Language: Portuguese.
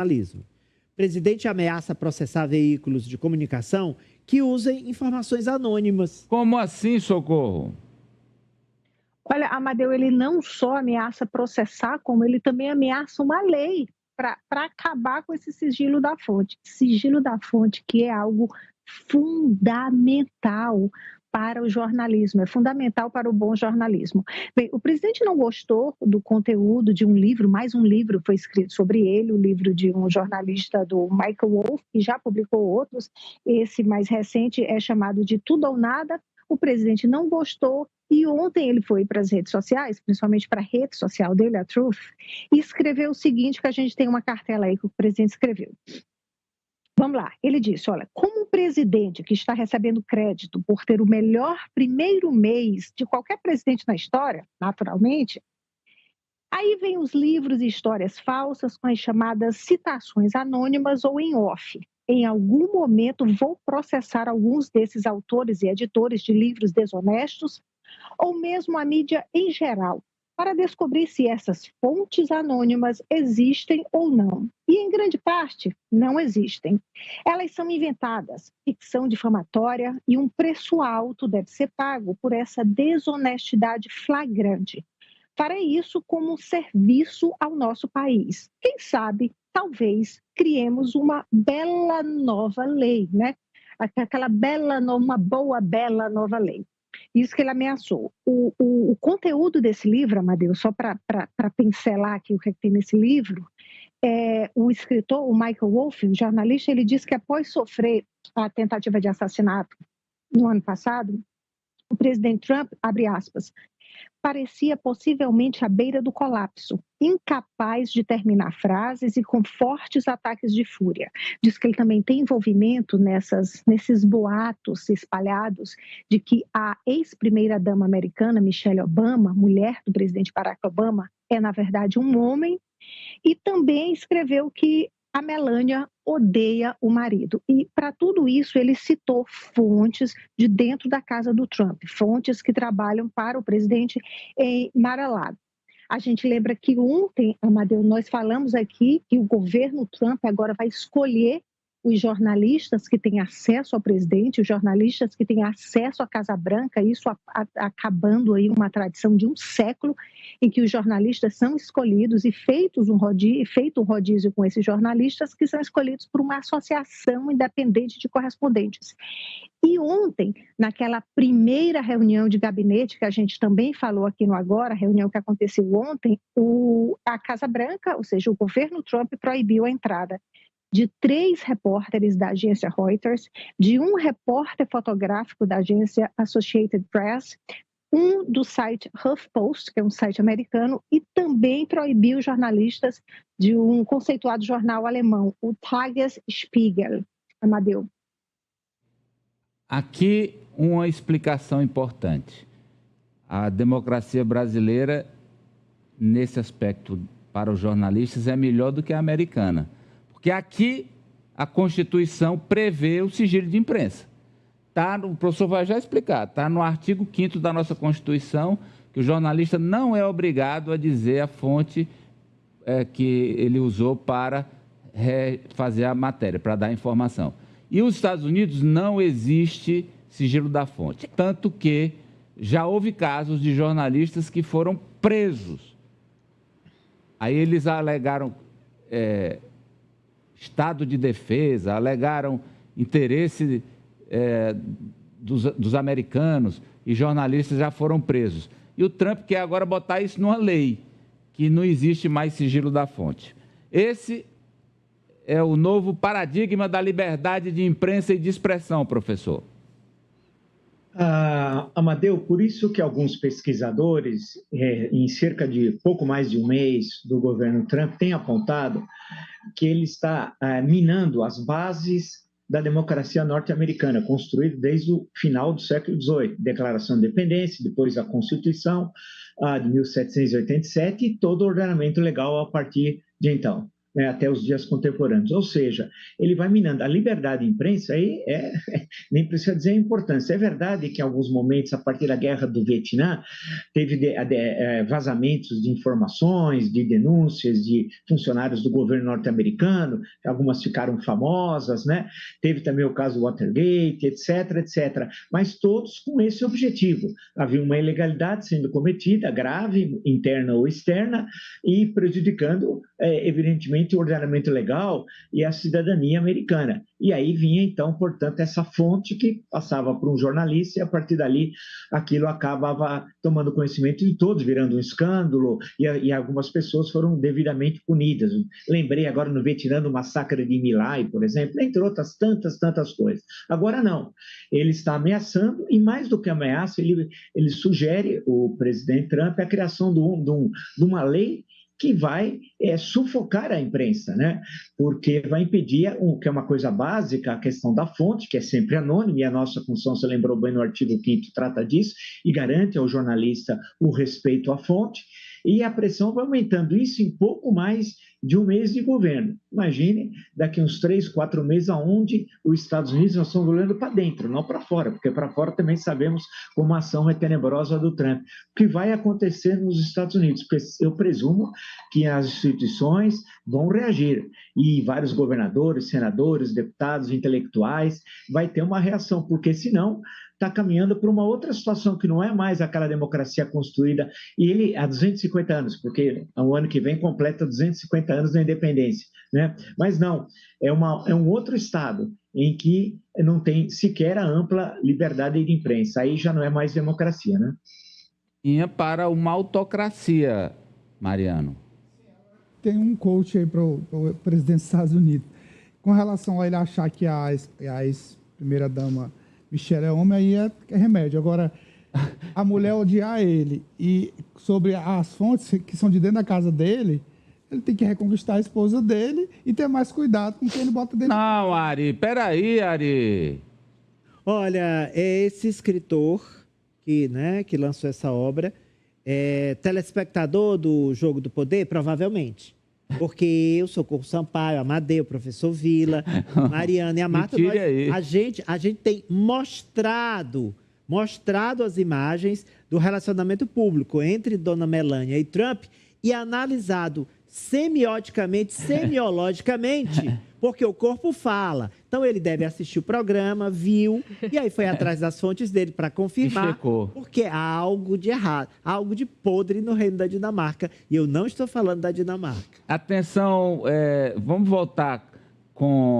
jornalismo. O presidente ameaça processar veículos de comunicação que usem informações anônimas. Como assim, Socorro? Olha, Amadeu, ele não só ameaça processar, como ele também ameaça uma lei para acabar com esse sigilo da fonte. Sigilo da fonte, que é algo fundamental para o jornalismo, é fundamental para o bom jornalismo. Bem, o presidente não gostou do conteúdo de um livro, mais um livro foi escrito sobre ele, o livro de um jornalista do Michael Wolff, que já publicou outros, esse mais recente é chamado de Tudo ou Nada. O presidente não gostou e ontem ele foi para as redes sociais, principalmente para a rede social dele, a Truth, e escreveu o seguinte, que a gente tem uma cartela aí que o presidente escreveu. Vamos lá, ele disse, olha, como um presidente que está recebendo crédito por ter o melhor primeiro mês de qualquer presidente na história, naturalmente, aí vem os livros e histórias falsas com as chamadas citações anônimas ou em off. Em algum momento vou processar alguns desses autores e editores de livros desonestos ou mesmo a mídia em geral, para descobrir se essas fontes anônimas existem ou não. E, em grande parte, não existem. Elas são inventadas, ficção difamatória, e um preço alto deve ser pago por essa desonestidade flagrante. Farei isso como um serviço ao nosso país. Quem sabe, talvez, criemos uma bela nova lei, né? Uma boa, bela nova lei. Isso que ele ameaçou. O conteúdo desse livro, Amadeu, só para pincelar aqui o que tem nesse livro, o escritor, o Michael Wolff, o jornalista, ele diz que após sofrer a tentativa de assassinato no ano passado, o presidente Trump, abre aspas, parecia possivelmente à beira do colapso, incapaz de terminar frases e com fortes ataques de fúria. Diz que ele também tem envolvimento nesses boatos espalhados de que a ex-primeira-dama americana, Michelle Obama, mulher do presidente Barack Obama, é, na verdade, um homem, e também escreveu que a Melania odeia o marido. E, para tudo isso, ele citou fontes de dentro da casa do Trump, fontes que trabalham para o presidente em Mar-a-Lago. A gente lembra que ontem, Amadeu, nós falamos aqui que o governo Trump agora vai escolher os jornalistas que têm acesso ao presidente, os jornalistas que têm acesso à Casa Branca, isso acabando aí uma tradição de um século em que os jornalistas são escolhidos e feito um rodízio com esses jornalistas que são escolhidos por uma associação independente de correspondentes. E ontem, naquela primeira reunião de gabinete, que a gente também falou aqui no Agora, a reunião que aconteceu ontem, a Casa Branca, ou seja, o governo Trump proibiu a entrada de 3 repórteres da agência Reuters, de um repórter fotográfico da agência Associated Press, um do site HuffPost, que é um site americano, e também proibiu jornalistas de um conceituado jornal alemão, o Tagesspiegel. Amadeu. Aqui uma explicação importante. A democracia brasileira, nesse aspecto, para os jornalistas, é melhor do que a americana. Porque aqui a Constituição prevê o sigilo de imprensa. O professor vai já explicar, está no artigo 5º da nossa Constituição, que o jornalista não é obrigado a dizer a fonte que ele usou para fazer a matéria, para dar a informação. E os Estados Unidos não existe sigilo da fonte, tanto que já houve casos de jornalistas que foram presos. Aí eles alegaram estado de defesa, alegaram interesse dos americanos e jornalistas já foram presos. E o Trump quer agora botar isso numa lei, que não existe mais sigilo da fonte. Esse é o novo paradigma da liberdade de imprensa e de expressão, professor. Amadeu, por isso que alguns pesquisadores, em cerca de pouco mais de um mês do governo Trump, têm apontado que ele está minando as bases da democracia norte-americana, construída desde o final do século XVIII, Declaração de Independência, depois a Constituição de 1787 e todo o ordenamento legal a partir de então. né, até os dias contemporâneos. Ou seja, ele vai minando. A liberdade de imprensa aí nem precisa dizer a importância. É verdade que em alguns momentos, a partir da guerra do Vietnã, teve vazamentos de informações, de denúncias de funcionários do governo norte-americano, algumas ficaram famosas, né? Teve também o caso Watergate, etc, etc. Mas todos com esse objetivo. Havia uma ilegalidade sendo cometida, grave, interna ou externa, e prejudicando, evidentemente, o ordenamento legal e a cidadania americana. E aí vinha, então, portanto, essa fonte que passava por um jornalista e, a partir dali, aquilo acabava tomando conhecimento de todos, virando um escândalo, e algumas pessoas foram devidamente punidas. Lembrei agora no Vietnã do massacre de My Lai, por exemplo, entre outras tantas coisas. Agora não, ele está ameaçando, e mais do que ameaça, ele sugere, o presidente Trump, a criação de uma lei que vai sufocar a imprensa, né? Porque vai impedir, que é uma coisa básica, a questão da fonte, que é sempre anônima, e a nossa Constituição, você lembrou bem no artigo 5º, trata disso, e garante ao jornalista o respeito à fonte, e a pressão vai aumentando, isso em pouco mais de um mês de governo. Imagine, daqui uns 3, 4 meses, aonde os Estados Unidos nós estamos olhando para dentro, não para fora, porque para fora também sabemos como a ação é tenebrosa do Trump. O que vai acontecer nos Estados Unidos? Porque eu presumo que as instituições vão reagir, e vários governadores, senadores, deputados, intelectuais, vai ter uma reação, porque senão está caminhando para uma outra situação, que não é mais aquela democracia construída, e ele há 250 anos, porque o ano que vem completa 250 anos da independência, né? Mas não, é um outro Estado em que não tem sequer a ampla liberdade de imprensa, aí já não é mais democracia, né? Ia para uma autocracia, Mariano. Tem um coach aí para o presidente dos Estados Unidos. Com relação a ele achar que a ex-primeira-dama Michelle é homem, aí é remédio. Agora, a mulher odiar ele e sobre as fontes que são de dentro da casa dele, ele tem que reconquistar a esposa dele e ter mais cuidado com quem ele bota dentro. Não, Ari, peraí, Ari. Olha, é esse escritor que lançou essa obra, telespectador do Jogo do Poder, provavelmente. Porque eu, Socorro Sampaio, Amadeu, Professor Vila, Mariana e a Marta, a gente tem mostrado as imagens do relacionamento público entre Dona Melania e Trump e analisado semioticamente, semiologicamente, porque o corpo fala. Então, ele deve assistir o programa, viu, e aí foi atrás das fontes dele para confirmar, porque há algo de errado, algo de podre no reino da Dinamarca. E eu não estou falando da Dinamarca. Atenção, vamos voltar com